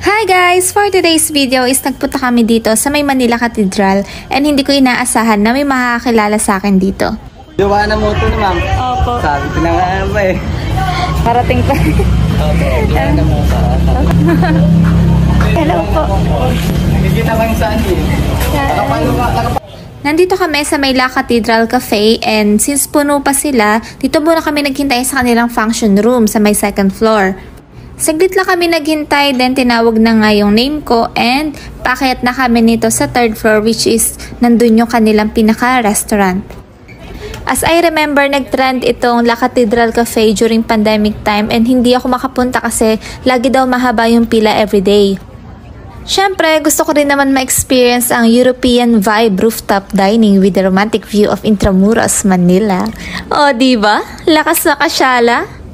Hi guys! For today's video is nagpunta kami dito sa may Manila Cathedral and hindi ko inaasahan na may makakakilala sa akin dito. Gawa na moto ni ma'am. Opo. Sabi ko na nga ba eh. Parating pa. Opo, gawa na moto. Hello po. Nakikita lang saan eh. Nandito kami sa Manila Cathedral Cafe and since puno pa sila, dito muna kami naghintay sa kanilang function room sa may second floor. Saglit lang kami naghintay, then tinawag na nga yung name ko and paakyat na kami nito sa third floor which is nandun yung kanilang pinaka-restaurant. As I remember, nag-trend itong La Cathedral Cafe during pandemic time and hindi ako makapunta kasi lagi daw mahaba yung pila everyday. Siyempre, gusto ko rin naman ma-experience ang European vibe rooftop dining with the romantic view of Intramuros, Manila. O, diba? Lakas na kasyala!